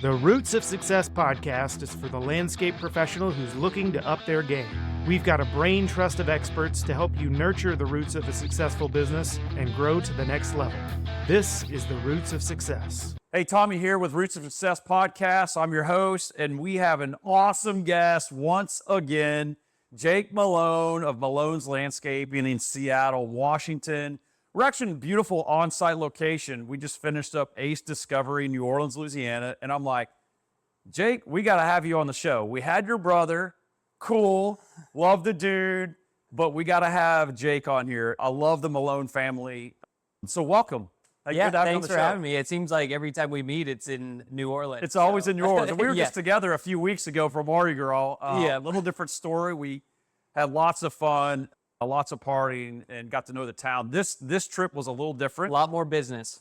The Roots of Success podcast is for the landscape professional who's looking to up their game. We've got a brain trust of experts to help you nurture the roots of a successful business and grow to the next level. This is the Roots of Success. Hey, Tommy here with Roots of Success podcast. I'm your host, and we have an awesome guest once again, Jake Malone of Malone's Landscaping in Seattle, Washington. We're actually in a beautiful on-site location. We just finished up Ace Discovery, New Orleans, Louisiana, and I'm like, Jake, we got to have you on the show. We had your brother, cool, love the dude, but we got to have Jake on here. I love the Malone family. So welcome. Yeah, thanks for having me. It seems like every time we meet, it's in New Orleans. It's always in New Orleans. And we were Yeah. just together a few weeks ago for Mardi Gras. Yeah. A little different story. We had lots of fun, lots of partying, and got to know the town. This trip was a little different. A lot more business.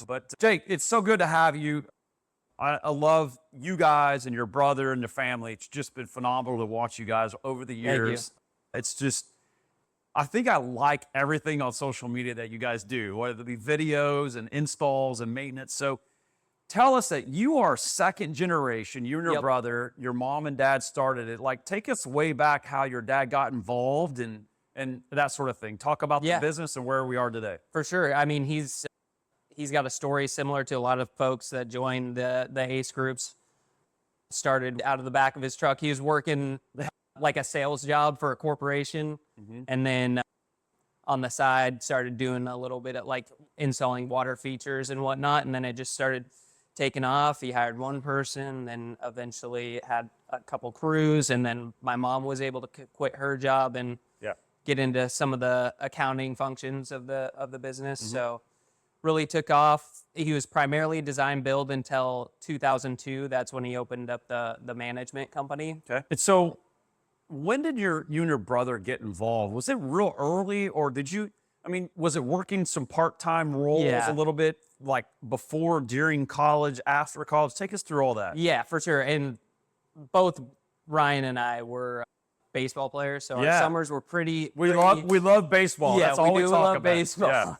But Jake, it's so good to have you. I love you guys and your brother and the family. It's just been phenomenal to watch you guys over the years. It's just, I think I like everything on social media that you guys do, whether it be videos and installs and maintenance. So tell us that you are second generation, you and your brother, your mom and dad started it. Like, take us way back how your dad got involved and that sort of thing. Talk about the business and where we are today. For sure. I mean, he's got a story similar to a lot of folks that joined the ACE groups. Started out of the back of his truck. He was working like a sales job for a corporation. And then on the side, started doing a little bit of like installing water features and whatnot. And then it just started taking off. He hired one person, then eventually had a couple crews. And then my mom was able to quit her job and get into some of the accounting functions of the business. So really took off. He was primarily design build until 2002. That's when he opened up the management company. Okay. And so when did you and your brother get involved? Was it real early, or was it working some part-time roles a little bit, like before, during college, after college? Take us through all that. Yeah, for sure. And both Ryan and I were baseball players, so our summers were pretty. We love baseball. Yeah, that's all we talk love about. baseball.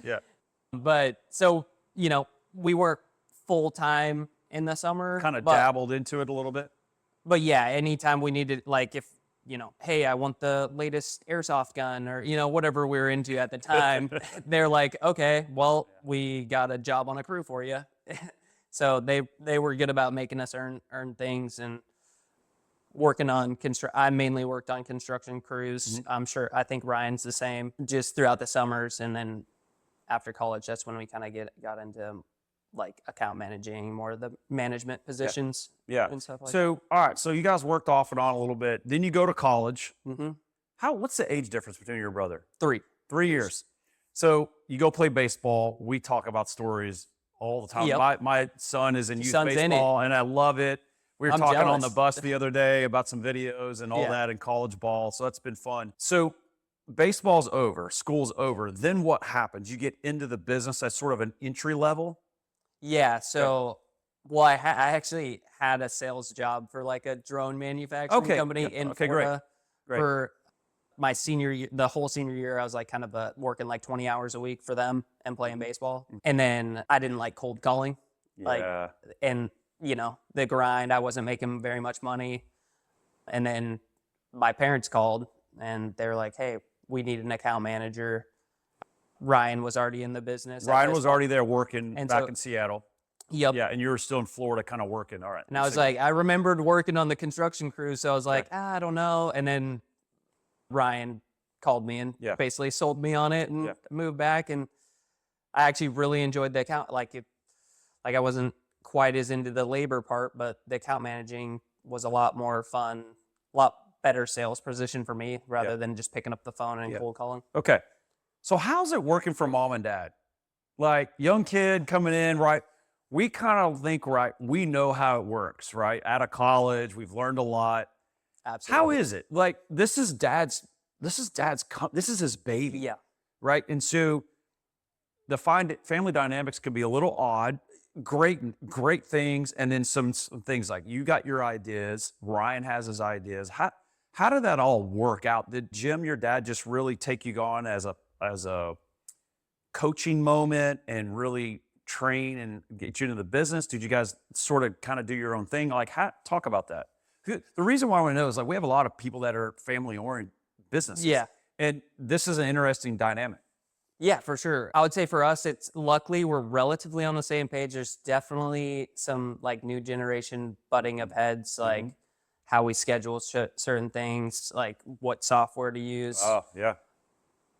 Yeah. But so, we work full time in the summer. Kind of dabbled into it a little bit. But yeah, anytime we needed, like, if, hey, I want the latest airsoft gun or, whatever we were into at the time, they're like, okay, well, we got a job on a crew for you. So they were good about making us earn things and working on I mainly worked on construction crews. I think Ryan's the same, just throughout the summers. And then after college, that's when we kind of got into like account managing, more of the management positions and stuff like that. So, all right, so you guys worked off and on a little bit. Then you go to college. What's the age difference between your brother? 3 years. So you go play baseball. We talk about stories all the time. My son is in youth baseball, and I love it. We were talking on the bus the other day about some videos and all that in college ball, so that's been fun. So baseball's over, school's over. Then what happens? You get into the business at sort of an entry level? Yeah, so, I actually had a sales job for like a drone manufacturing company in Florida. Great. For my senior year, the whole senior year, I was like kind of working like 20 hours a week for them and playing baseball. And then I didn't like cold calling. And the grind, I wasn't making very much money. And then my parents called and they were like, hey, we need an account manager. Ryan was already in the business. Ryan was already there working back in Seattle. Yep. Yeah, and you were still in Florida kind of working. All right. And I was like, I remembered working on the construction crew, so I was like, I don't know. And then Ryan called me and basically sold me on it and moved back. And I actually really enjoyed the account. Like I wasn't quite as into the labor part, but the account managing was a lot more fun, a lot better sales position for me rather than just picking up the phone and cold calling. Okay. So how's it working for mom and dad? Like, young kid coming in, right? We kind of think, right, we know how it works, right? Out of college, we've learned a lot. Absolutely. How is it? Like, this is his baby. Yeah. Right? And so the family dynamics can be a little odd. Great things, and then some things like you got your ideas, Ryan has his ideas. How did that all work out? Did Jim, your dad, just really take you on as a coaching moment and really train and get you into the business? Did you guys sort of kind of do your own thing? Like, talk about that. The reason why I want to know is like we have a lot of people that are family-oriented businesses. Yeah. And this is an interesting dynamic. Yeah, for sure. I would say for us, it's luckily we're relatively on the same page. There's definitely some like new generation butting of heads, like how we schedule certain things, like what software to use. Oh, yeah.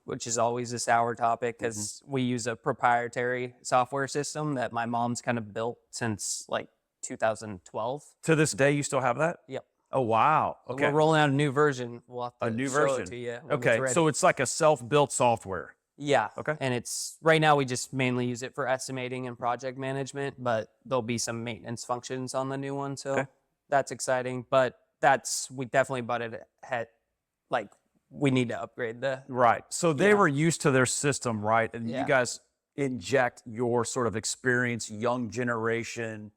Which is always a sour topic because we use a proprietary software system that my mom's kind of built since like 2012. To this day, you still have that? Yep. Oh, wow. Okay. We're rolling out a new version. We'll have to A new show version. it to you when Okay. it's ready. So it's like a self-built software. Yeah. Okay. And it's right now we just mainly use it for estimating and project management, but there'll be some maintenance functions on the new one. So that's exciting. But we definitely butted ahead. Like we need to upgrade the. Right. So they were used to their system, right? And you guys inject your sort of experience, young generation,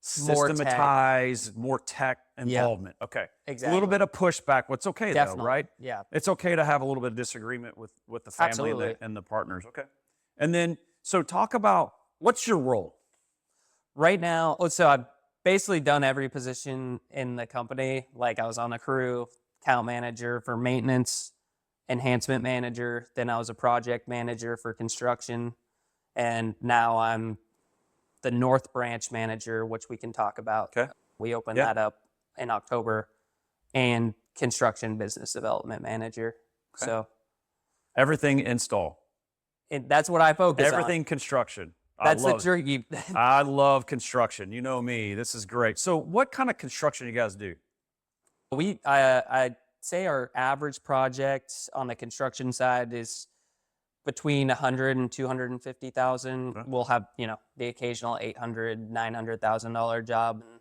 systematize, more tech involvement. Okay. Exactly. A little bit of pushback. What's okay Definitely. though, right? Yeah. It's okay to have a little bit of disagreement with the family and the partners. Okay. And then, so talk about what's your role? Right now, so I've basically done every position in the company. Like I was on the crew, account manager for maintenance, enhancement manager. Then I was a project manager for construction. And now I'm the North Branch manager, which we can talk about. Okay. We opened that up in October, and construction business development manager. Okay. So everything install. That's what I focus on. Everything construction. That's the tricky. I love construction. You know me. This is great. So what kind of construction you guys do? I'd say our average project on the construction side is between 100 and 250,000. We'll have, the occasional $800,000, $900,000 job, and,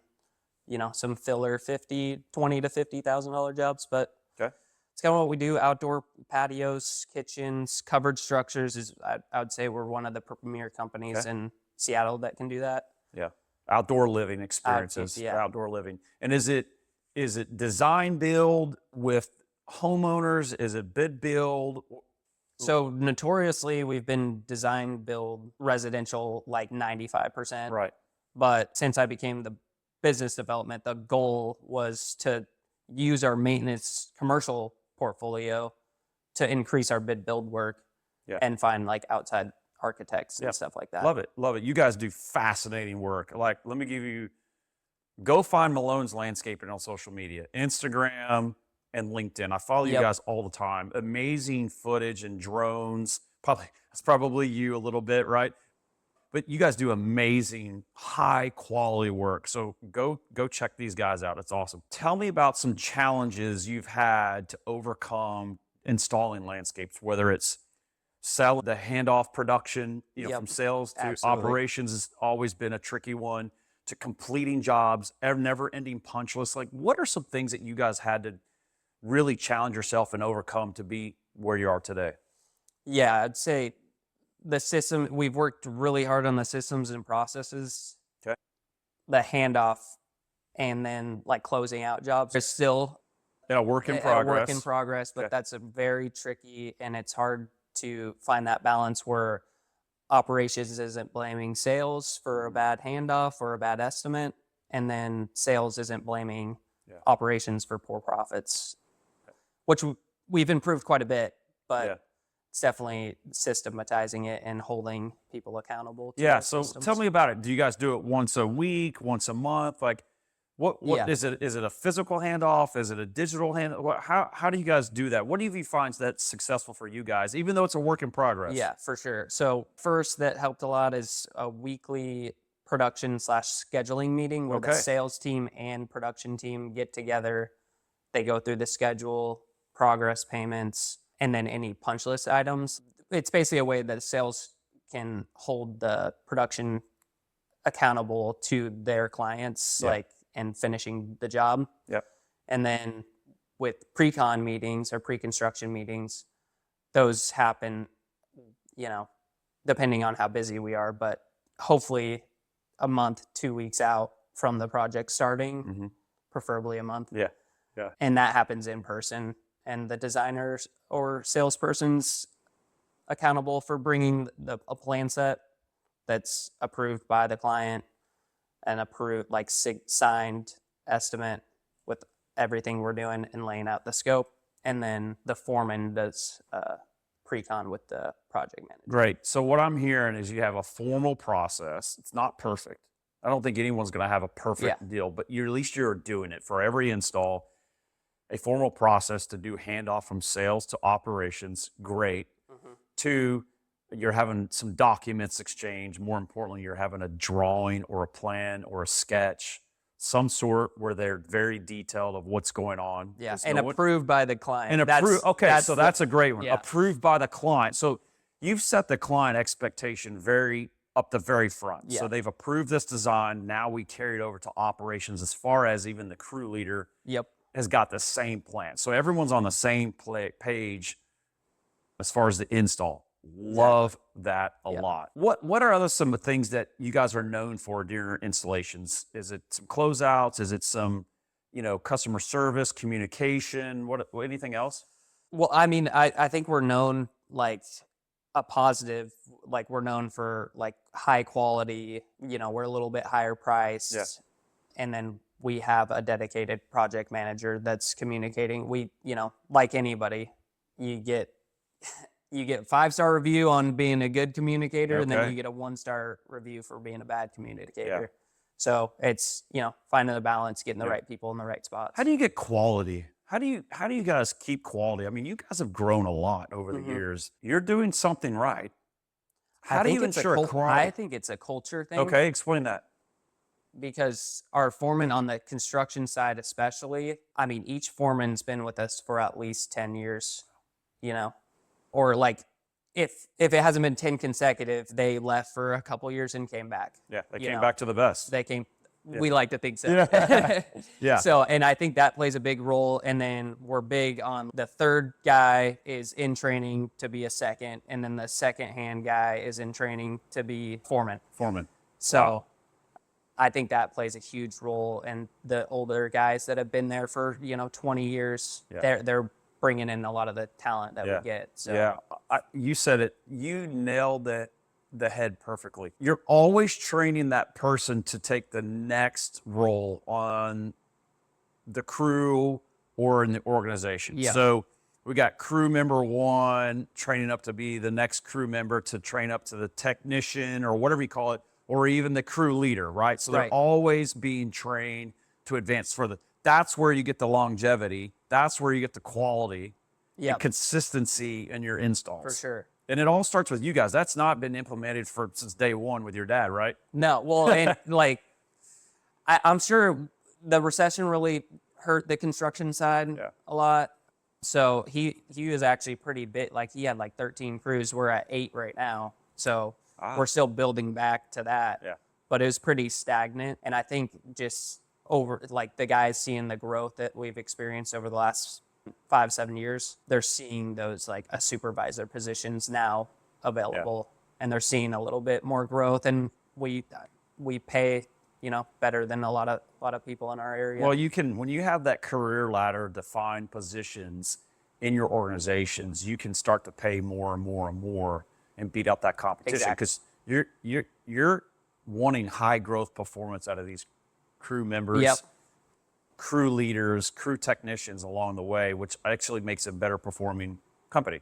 some filler $20,000 to $50,000 jobs. But it's kind of what we do. Outdoor patios, kitchens, covered structures I would say we're one of the premier companies in Seattle that can do that. Yeah. Outdoor living experiences, outdoor living. And is it design build with homeowners? Is it bid build? So notoriously, we've been design build residential like 95%. Right. But since I became the business development, the goal was to use our maintenance commercial portfolio to increase our bid build work and find like outside architects and stuff like that. Love it. Love it. You guys do fascinating work. Like, let me go find Malone's Landscaping on social media, Instagram and LinkedIn. I follow you guys all the time. Amazing footage and drones. That's probably you a little bit, right? But you guys do amazing, high quality work. So go check these guys out. It's awesome. Tell me about some challenges you've had to overcome installing landscapes, whether it's the handoff production, from sales to operations has always been a tricky one, to completing jobs, never-ending punch lists. Like, what are some things that you guys had to really challenge yourself and overcome to be where you are today? Yeah, I'd say the system, we've worked really hard on the systems and processes. Okay. The handoff and then like closing out jobs is still a work in progress. But that's a very tricky, and it's hard to find that balance where operations isn't blaming sales for a bad handoff or a bad estimate, and then sales isn't blaming operations for poor profits, which we've improved quite a bit, but it's definitely systematizing it and holding people accountable to so systems. Tell me about it. Do you guys do it once a week, once a month? Like, what is it? Is it a physical handoff? Is it a digital handoff? How do you guys do that? What do you find that's successful for you guys, even though it's a work in progress? Yeah, for sure. So first, that helped a lot is a weekly production/scheduling meeting where the sales team and production team get together. They go through the schedule, progress payments, and then any punch list items. It's basically a way that sales can hold the production accountable to their clients, and finishing the job. Yep. And then with pre-con meetings or pre-construction meetings, those happen, depending on how busy we are, but hopefully a month, 2 weeks out from the project starting, preferably a month. Yeah. And that happens in person. And the designers or salesperson's accountable for bringing a plan set that's approved by the client, an approved, like signed estimate with everything we're doing and laying out the scope. And then the foreman does pre-con with the project manager. Great. So what I'm hearing is you have a formal process. It's not perfect. I don't think anyone's going to have a perfect deal, but at least you're doing it for every install. A formal process to do handoff from sales to operations. Great. Mm-hmm. 2, you're having some documents exchange. More importantly, you're having a drawing or a plan or a sketch, some sort where they're very detailed of what's going on. Yeah, and approved by the client. And approved. Okay, so that's a great one. Yeah. Approved by the client. So you've set the client expectation up the very front. Yeah. So they've approved this design. Now we carry it over to operations as far as even the crew leader has got the same plan. So everyone's on the same page as far as the install. Love that a lot. What are some of the things that you guys are known for during your installations? Is it some closeouts? Is it some, customer service, communication? What anything else? Well, I mean, I think we're known like a positive, like we're known for like high quality, we're a little bit higher priced. Yeah. And then we have a dedicated project manager that's communicating. We, like anybody, you get 5-star review on being a good communicator, and then you get a 1-star review for being a bad communicator. Yeah. So it's, finding the balance, getting the right people in the right spots. How do you get quality? How do you guys keep quality? I mean, you guys have grown a lot over the years. You're doing something right. How do you ensure quality? I think it's a culture thing. Okay, explain that. Because our foreman on the construction side especially, I mean, each foreman's been with us for at least 10 years, or like if it hasn't been 10 consecutive, they left for a couple years and came back. Yeah, they came back to the best. They came. Yeah. We like to think so. Yeah. So, and I think that plays a big role. And then we're big on the third guy is in training to be a second, and then the second hand guy is in training to be foreman. So wow. I think that plays a huge role. And the older guys that have been there for 20 years, they're bringing in a lot of the talent that we get. So you said it. You nailed it. The head perfectly. You're always training that person to take the next role on the crew or in the organization. Yeah. So we got crew member 1 training up to be the next crew member to train up to the technician or whatever you call it, or even the crew leader, right? So they're always being trained to advance further. That's where you get the longevity. That's where you get the quality and consistency in your installs. For sure. And it all starts with you guys. That's not been implemented since day one with your dad, right? No. Well, and I'm sure the recession really hurt the construction side a lot. So he was actually pretty big. Like he had 13 crews. We're at 8 right now. So we're still building back to that. Yeah. But it was pretty stagnant. And I think just over the guys seeing the growth that we've experienced over the last 5-7 years, they're seeing those a supervisor positions now available, and they're seeing a little bit more growth, and we pay better than a lot of people in our area. Well, when you have that career ladder defined positions in your organizations, you can start to pay more and more and more and beat out that competition because you're wanting high growth performance out of these crew members. Yep. Crew leaders, crew technicians along the way, which actually makes a better performing company.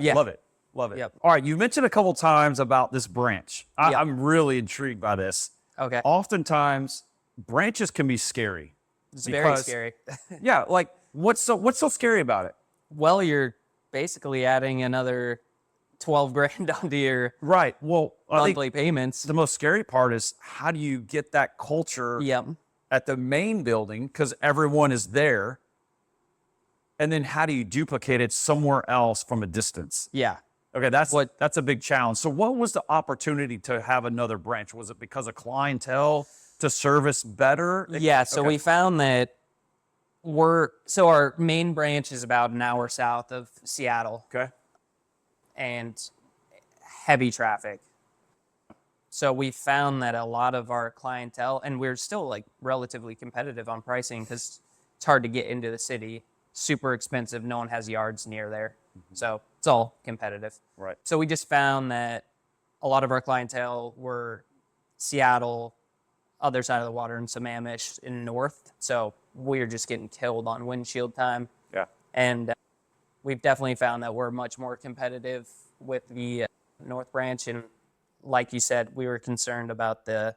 Yeah. Love it. Yep. All right, you mentioned a couple times about this branch. I'm really intrigued by this. Okay. Oftentimes, branches can be scary. It's very scary. Yeah, what's so scary about it? Well, you're basically adding another $12,000 onto your monthly payments. The most scary part is how do you get that culture at the main building because everyone is there, and then how do you duplicate it somewhere else from a distance? Yeah. Okay, that's a big challenge. So what was the opportunity to have another branch? Was it because of clientele to service better? Yeah, so we found that our main branch is about an hour south of Seattle. Okay. And heavy traffic. So we found that a lot of our clientele, and we're still relatively competitive on pricing because it's hard to get into the city, super expensive. No one has yards near there. Mm-hmm. So it's all competitive. Right. So we just found that a lot of our clientele were Seattle, other side of the water, and Sammamish in north. So we were just getting killed on windshield time. Yeah. And we've definitely found that we're much more competitive with the North Branch. And like you said, we were concerned about the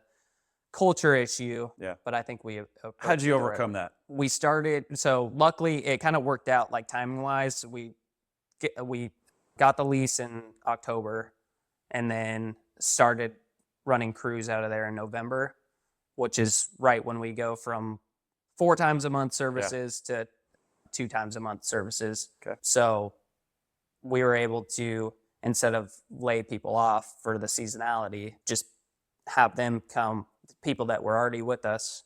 culture issue. Yeah. But I think we How'd you overcome that? We started, so luckily it kind of worked out like timing wise. We got the lease in October and then started running crews out of there in November, which is right when we go from 4 times a month services to 2 times a month services. Okay. So we were able to, instead of lay people off for the seasonality, just have them come, people that were already with us,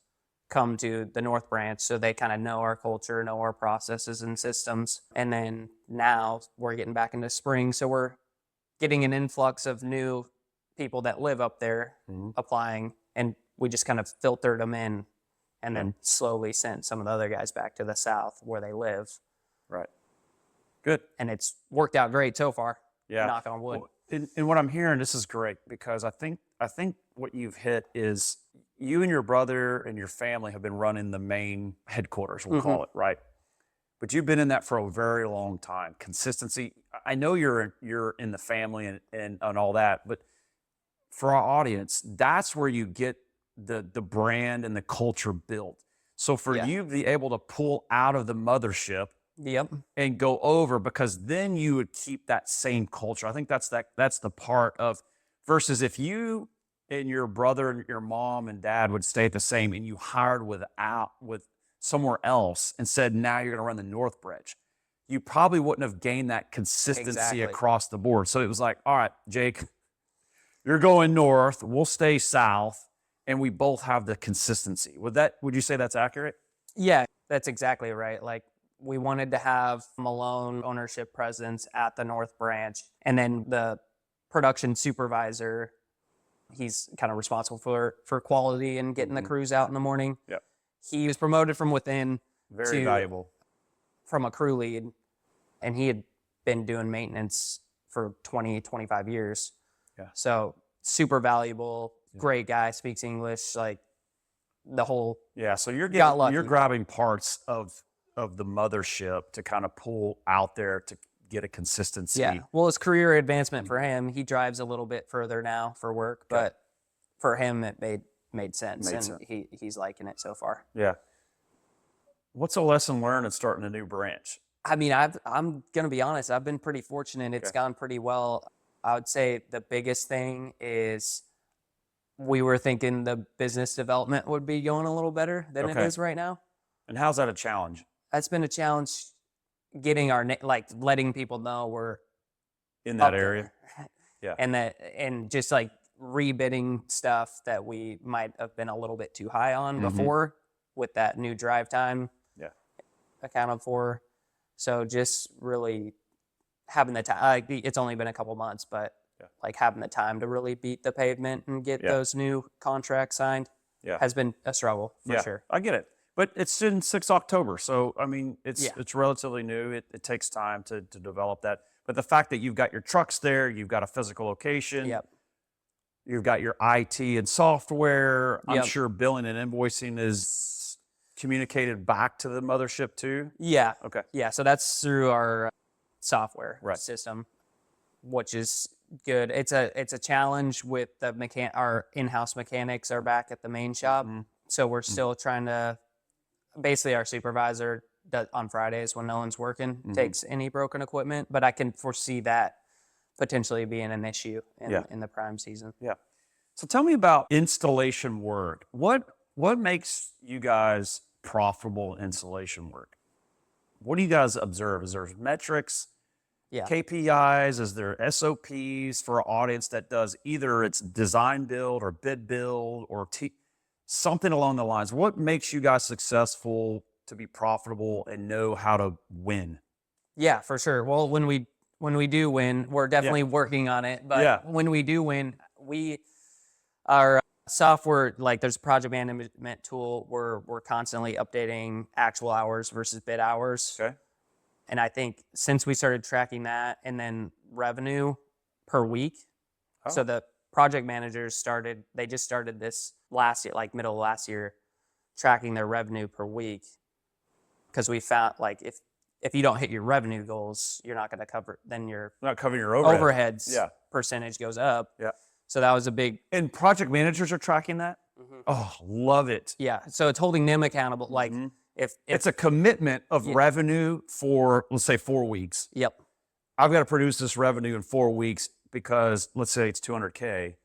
come to the North Branch so they kind of know our culture, know our processes and systems. And then now we're getting back into spring, so we're getting an influx of new people that live up there applying, and we just kind of filtered them in and then slowly sent some of the other guys back to the south where they live. Right. Good. And it's worked out great so far. Yeah. Knock on wood. Well, and what I'm hearing, this is great, because I think what you've hit is you and your brother and your family have been running the main headquarters, we'll call it, right? But you've been in that for a very long time. Consistency. I know you're in the family and all that, but for our audience, that's where you get the brand and the culture built. So for you to be able to pull out of the mothership and go over, because then you would keep that same culture. I think that's the part of, versus if you and your brother and your mom and dad would stay the same and you hired with somewhere else and said, now you're going to run the North Branch, you probably wouldn't have gained that consistency across the board. So it was like, all right, Jake, you're going north, we'll stay south, and we both have the consistency. Would you say that's accurate? Yeah, that's exactly right. Like, we wanted to have Malone ownership presence at the North Branch, and then the production supervisor, he's kind of responsible for quality and getting the crews out in the morning. Yep. He was promoted from within Very valuable. From a crew lead, and he had been doing maintenance for 20, 25 years. Yeah. So super valuable, great guy, speaks English, like the whole. Yeah, so you're grabbing parts of the mothership to kind of pull out there to get a consistency. Yeah, well, it's career advancement for him. He drives a little bit further now for work, but for him it made sense, he's liking it so far. Yeah. What's a lesson learned in starting a new branch? I mean, I'm going to be honest, I've been pretty fortunate. It's gone pretty well. I would say the biggest thing is we were thinking the business development would be going a little better than it is right now. And how's that a challenge? That's been a challenge, getting letting people know we're in that area. Yeah. And just like rebidding stuff that we might have been a little bit too high on before, with that new drive time accounted for. So just really having the time, it's only been a couple months, but like having the time to really beat the pavement and get those new contracts signed has been a struggle for sure. I get it. But it's in 6 October. So, I mean, it's relatively new. It takes time to develop that. But the fact that you've got your trucks there, you've got a physical location, you've got your IT and software. I'm sure billing and invoicing is communicated back to the mothership too? Yeah. Okay. Yeah, so that's through our software system, which is good. It's a challenge with our in-house mechanics are back at the main shop. So we're still trying to, basically our supervisor does, on Fridays when no one's working, takes any broken equipment, but I can foresee that potentially being an issue in the prime season. Yeah. So tell me about installation work. What makes you guys profitable installation work? What do you guys observe? Is there metrics, KPIs? Is there SOPs for an audience that does either it's design build or bid build or something along the lines? What makes you guys successful to be profitable and know how to win? Yeah, for sure. Well, when we do win, we're definitely working on it. But when we do win, our software, like there's a project management tool, we're constantly updating actual hours versus bid hours. Okay. And I think since we started tracking that, and then revenue per week, So the project managers they just started this last year, like middle of last year, tracking their revenue per week. Because we found like if you don't hit your revenue goals, you're not going to cover, then your Not covering your overhead. overheads percentage goes up. Yeah. So that was a big. And project managers are tracking that? Oh, love it. Yeah. So it's holding them accountable. Like if It's a commitment of revenue for, let's say, 4 weeks. Yep. I've got to produce this revenue in 4 weeks because let's say it's $200K,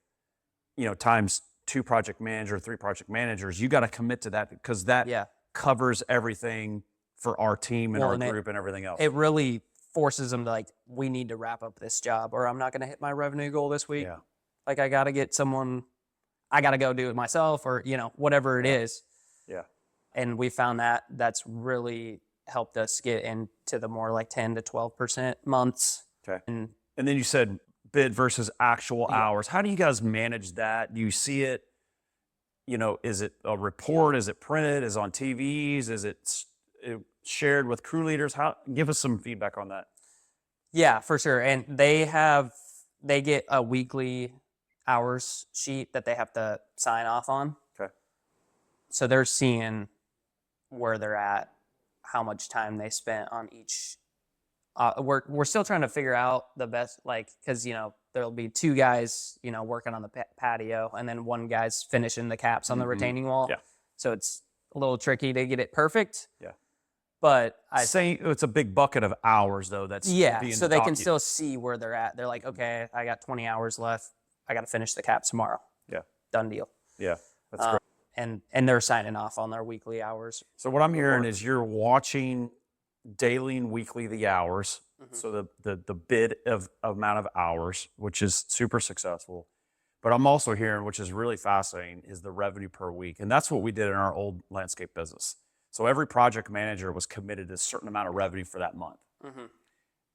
times 2 project manager, 3 project managers. You got to commit to that because that covers everything for our team and our group and everything else. It really forces them to like, we need to wrap up this job or I'm not going to hit my revenue goal this week. Yeah. Like I got to get someone, I got to go do it myself or, whatever it is. Yeah. And we found that that's really helped us get into the more like 10 to 12% months. Okay. And then you said bid versus actual hours. How do you guys manage that? Do you see it? Is it a report? Is it printed? Is it on TVs? Is it shared with crew leaders? Give us some feedback on that. Yeah, for sure. And they get a weekly hours sheet that they have to sign off on. Okay. So they're seeing where they're at, how much time they spent on each. We're still trying to figure out the best, because there'll be 2 guys, working on the patio, and then 1 guy's finishing the caps on the retaining wall. Yeah. So it's a little tricky to get it perfect. Yeah. But it's a big bucket of hours though. That's so they can still see where they're at. They're like, okay, I got 20 hours left. I got to finish the caps tomorrow. Yeah. Done deal. Yeah. That's great. And they're signing off on their weekly hours. So what I'm hearing is you're watching daily and weekly the hours. So the bid of amount of hours, which is super successful. But I'm also hearing, which is really fascinating, is the revenue per week. And that's what we did in our old landscape business. So every project manager was committed to a certain amount of revenue for that month.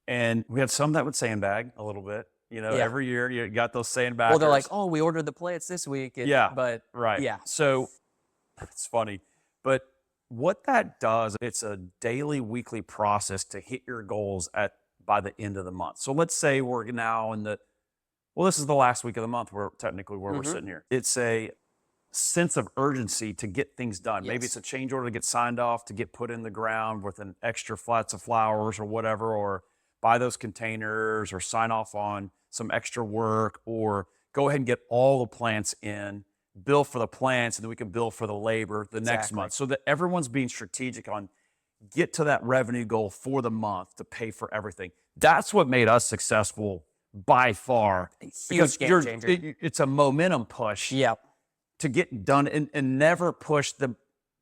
And we had some that would sandbag a little bit. Every year you got those sandbaggers. Well, they're like, oh, we ordered the plates this week. But right. Yeah. So it's funny. But what that does, it's a daily, weekly process to hit your goals by the end of the month. So let's say we're now this is the last week of the month where we're sitting here. It's a sense of urgency to get things done. Yes. Maybe it's a change order to get signed off, to get put in the ground with an extra flats of flowers or whatever, or buy those containers or sign off on some extra work, or go ahead and get all the plants in, bill for the plants, and then we can bill for the labor the next month. So that everyone's being strategic on get to that revenue goal for the month to pay for everything. That's what made us successful by far. Huge game changer. It's a momentum push. Yep. To get done and never push the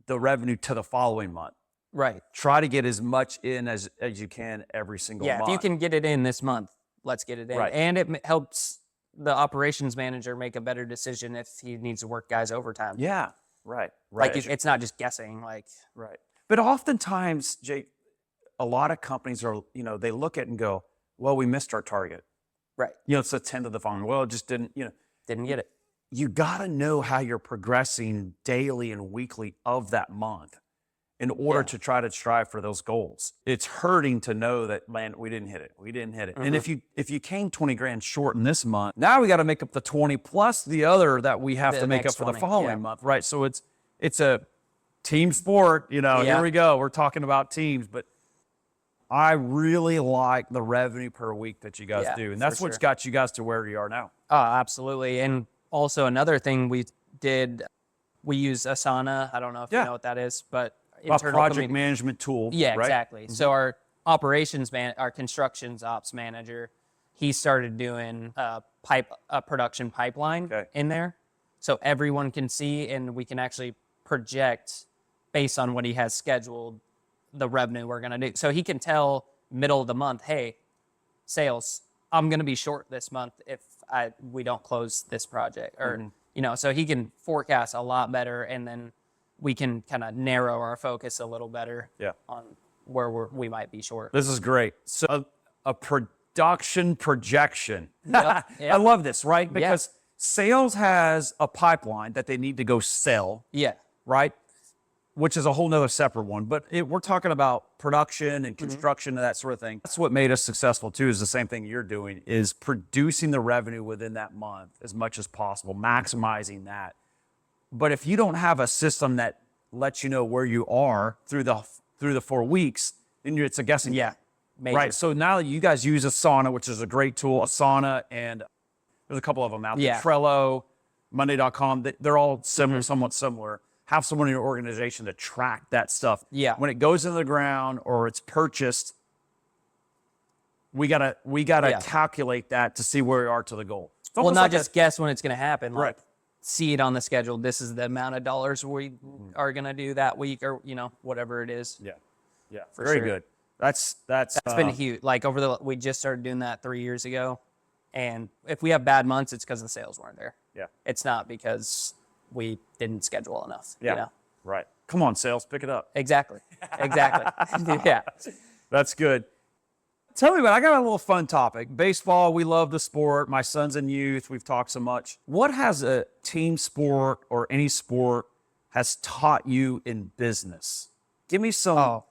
revenue to the following month. Right. Try to get as much in as you can every single month. Yeah, if you can get it in this month, let's get it in. Right. And it helps the operations manager make a better decision if he needs to work guys overtime. Yeah, right. Like it's not just guessing. Right. But oftentimes, Jake, a lot of companies are, they look at it and go, well, we missed our target. Right. It's a 10 to the following. Well, it just didn't, Didn't get it. You got to know how you're progressing daily and weekly of that month in order to try to strive for those goals. It's hurting to know that, man, we didn't hit it. And if you came 20 grand short in this month, now we got to make up the 20 plus the other that we have to make up for the following month, right? So it's a team sport, here we go. We're talking about teams, but I really like the revenue per week that you guys do. And that's what's got you guys to where you are now. Oh, absolutely. And also another thing we did, we use Asana. I don't know if you know what that is, but a project management tool. Yeah, right? exactly. So our our constructions ops manager, he started doing a production pipeline in there. So everyone can see, and we can actually project based on what he has scheduled, the revenue we're going to do. So he can tell middle of the month, hey, sales, I'm going to be short this month if we don't close this project, or so he can forecast a lot better, and then we can kind of narrow our focus a little better on where we might be short. This is great. So a production projection. Yep. I love this, right? Because sales has a pipeline that they need to go sell. Yeah. Right? which is a whole nother separate one. But we're talking about production and construction and that sort of thing. That's what made us successful too, is the same thing you're doing, is producing the revenue within that month as much as possible, maximizing that. But if you don't have a system that lets you know where you are through the 4 weeks, then it's a guessing game. Major. Right. So now that you guys use Asana, which is a great tool, Asana, and there's a couple of them out there, Trello, Monday.com, they're all similar, somewhat similar. Have someone in your organization to track that stuff. Yeah. When it goes into the ground or it's purchased, we gotta calculate that to see where we are to the goal. Well, not just guess when it's going to happen. Right. Like, see it on the schedule. This is the amount of dollars we are going to do that week, or whatever it is. Yeah. Yeah. For Very sure. good. That's been huge. Like we just started doing that 3 years ago, and if we have bad months, it's because the sales weren't there. Yeah. It's not because we didn't schedule enough. Yeah. Right. Come on, sales, pick it up. Exactly. Yeah. That's good. Tell me about, I got a little fun topic. Baseball, we love the sport. My son's in youth. We've talked so much. What has a team sport or any sport has taught you in business? Give me some. Oh,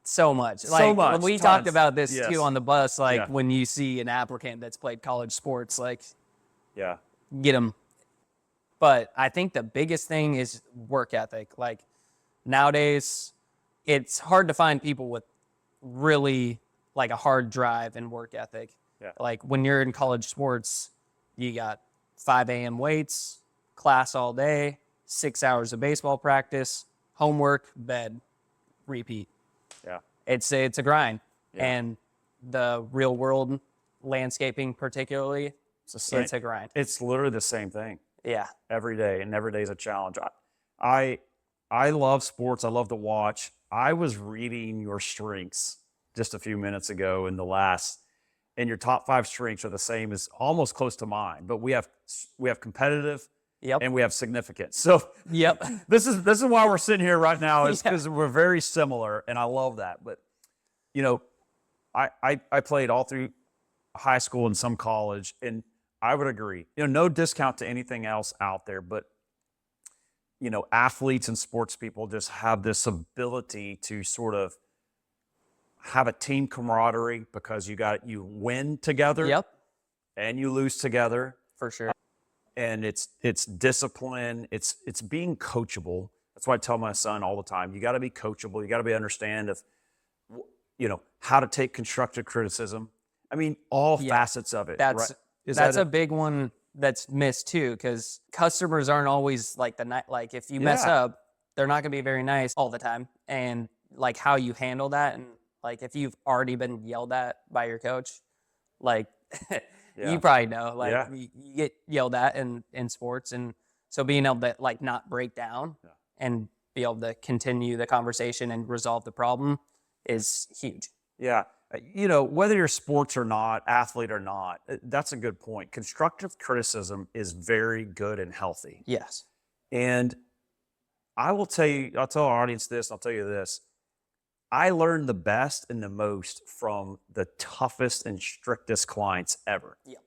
so much. So much. When we Tons. talked about this Yes. too on the bus, like Yeah. when you see an applicant that's played college sports, like Yeah. get them. But I think the biggest thing is work ethic. Like nowadays, it's hard to find people with really like a hard drive and work ethic. Yeah. Like when you're in college sports, you got 5 a.m. weights, class all day, 6 hours of baseball practice, homework, bed, repeat. Yeah. It's a grind. Yeah. And the real world landscaping particularly, it's a grind. It's literally the same thing Yeah. every day, and every day is a challenge. I love sports. I love to watch. I was reading your strengths just a few minutes ago and your top 5 strengths are the same as almost close to mine, but we have competitive Yep. and we have significant. So Yep. this is why we're sitting here right now, is because we're very similar, and I love that. But I played all through high school and some college, and I would agree. No discount to anything else out there, but athletes and sports people just have this ability to sort of have a team camaraderie, because you win together. Yep. And you lose together. For sure. And it's discipline. It's being coachable. That's why I tell my son all the time, you got to be coachable. You got to understand how to take constructive criticism. I mean, all facets of it. That's a big one that's missed too, because customers aren't always like like if you mess up, they're not going to be very nice all the time. And like how you handle that, and like if you've already been yelled at by your coach, like you probably know, like you get yelled at in sports, and so being able to like not break down and be able to continue the conversation and resolve the problem is huge. Yeah. Whether you're sports or not, athlete or not, that's a good point. Constructive criticism is very good and healthy. Yes. And I'll tell our audience this, I'll tell you this. I learned the best and the most from the toughest and strictest clients ever. Yep.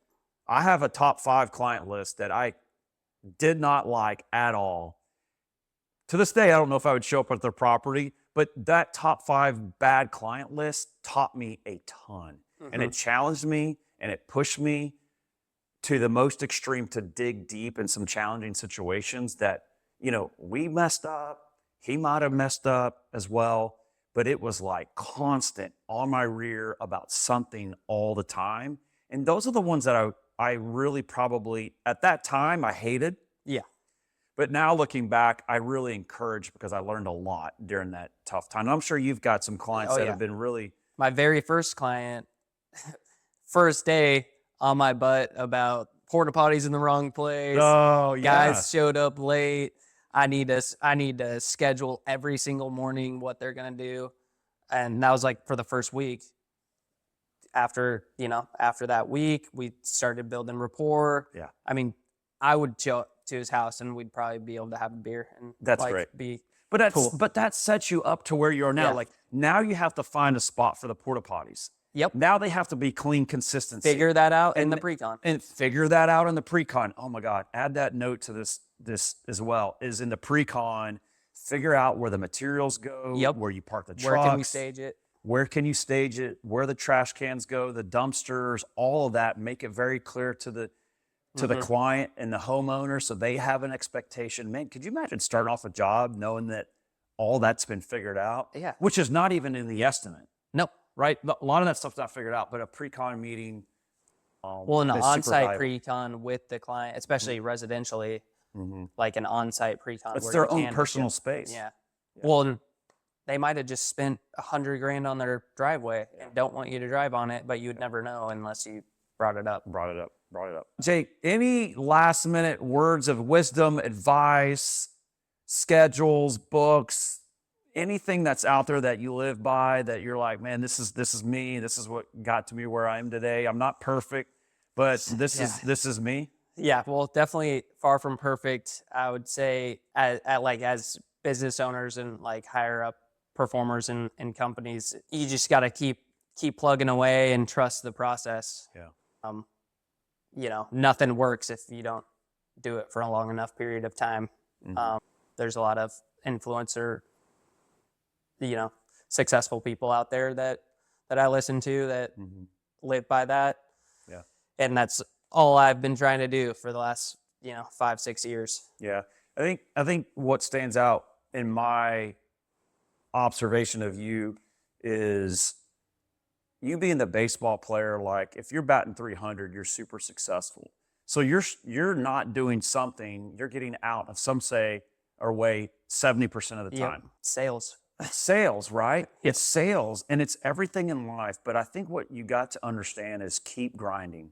I have a top 5 client list that I did not like at all. To this day, I don't know if I would show up at their property, but that top 5 bad client list taught me a ton. Mm-hmm. And it challenged me, and it pushed me to the most extreme to dig deep in some challenging situations that, we messed up. He might have messed up as well. But it was like constant on my rear about something all the time. And those are the ones that I really probably, at that time, I hated. Yeah. But now looking back, I really encourage, because I learned a lot during that tough time. And I'm sure you've got some clients that have been really. My very first client, first day on my butt about porta potties in the wrong place. Oh, yeah. Guys showed up late. I need to schedule every single morning what they're gonna do, and that was like for the first week. After that week, we started building rapport. Yeah. I mean, I would show up to his house, and we'd probably be able to have a beer, and that's like, great. But that sets you up to where you are now. Yeah. Like now you have to find a spot for the porta potties. Yep. Now they have to be clean consistency. Figure that out in the pre-con. And figure that out in the pre-con. Oh my God, add that note to this as well, is in the pre-con, figure out where the materials go, Yep. where you park the trucks. Where can we stage it? Where can you stage it? Where the trash cans go, the dumpsters, all of that. Make it very clear to the client and the homeowner, so they have an expectation. Man, could you imagine starting off a job knowing that all that's been figured out? Yeah. Which is not even in the estimate, No. right? A lot of that stuff's not figured out, but a pre-con meeting. Well, an is super on-site valuable. pre-con with the client, especially residentially, like an on-site pre-con. It's where their you own can- personal space. Yeah. Well, and they might have just spent $100,000 on their driveway and don't want you to drive on it, but you would never know unless you brought it up. Brought it up. Jake, any last minute words of wisdom, advice, schedules, books, anything that's out there that you live by that you're like, man, this is me. This is what got to me where I am today. I'm not perfect, but this is me. Yeah, well, definitely far from perfect. I would say as business owners and like higher up performers in companies, you just got to keep plugging away and trust the process. Yeah. Nothing works if you don't do it for a long enough period of time. There's a lot of influencer, successful people out there that I listen to that live by that. Yeah. And that's all I've been trying to do for the last, 5-6 years. Yeah. I think what stands out in my observation of you is you being the baseball player. Like if you're batting 300, you're super successful. So you're not doing something, you're getting out of some say or way 70% of the time. Sales. Sales, right? It's sales and it's everything in life. But I think what you got to understand is keep grinding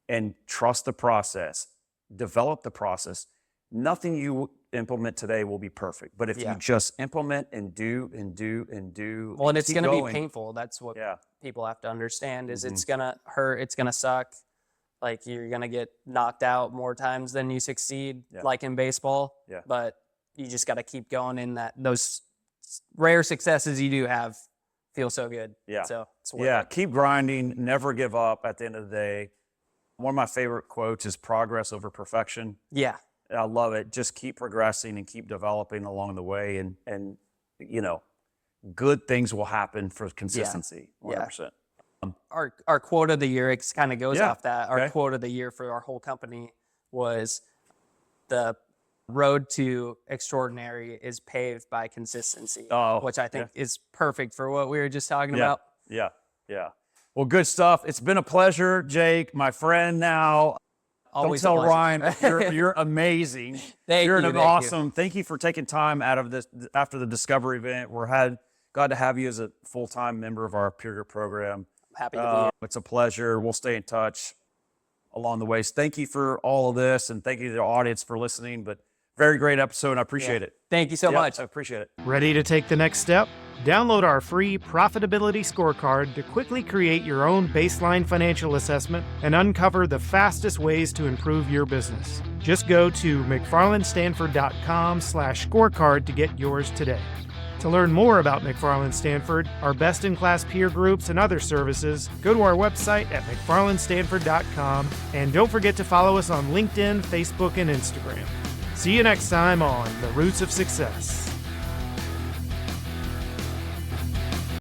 and trust the process, develop the process. Nothing you implement today will be perfect, but if you just implement and do and do and do, well, and it's going to be going, painful. That's what people have to understand is it's going to hurt. It's going to suck. Like you're going to get knocked out more times than you succeed, like in baseball. Yeah. But you just got to keep going in those rare successes you do have feel so good. Yeah. So it's worth it. Keep grinding, never give up at the end of the day. One of my favorite quotes is progress over perfection. Yeah. I love it. Just keep progressing and keep developing along the way. And good things will happen for consistency. 100%. Our quote of the year, it kind of goes off that. Our Okay. quote of the year for our whole company was the road to extraordinary is paved by consistency, which I think is perfect for what we were just talking about. Yeah. Well, good stuff. It's been a pleasure, Jake, my friend now. Always Don't a tell pleasure. Ryan, you're amazing. Thank you're you, an thank awesome. Thank you for taking time out of this after the Discovery event. We're glad to have you as a full-time member of our peer group program. Happy to be here. It's a pleasure. We'll stay in touch along the ways. Thank you for all of this, and thank you to the audience for listening. But very great episode. I appreciate it. Thank you so much. I appreciate it. Ready to take the next step? Download our free profitability scorecard to quickly create your own baseline financial assessment and uncover the fastest ways to improve your business. Just go to mcfarlandstanford.com/scorecard to get yours today. To learn more about McFarland Stanford, our best-in-class peer groups, and other services, go to our website at mcfarlandstanford.com, and don't forget to follow us on LinkedIn, Facebook, and Instagram. See you next time on The Roots of Success.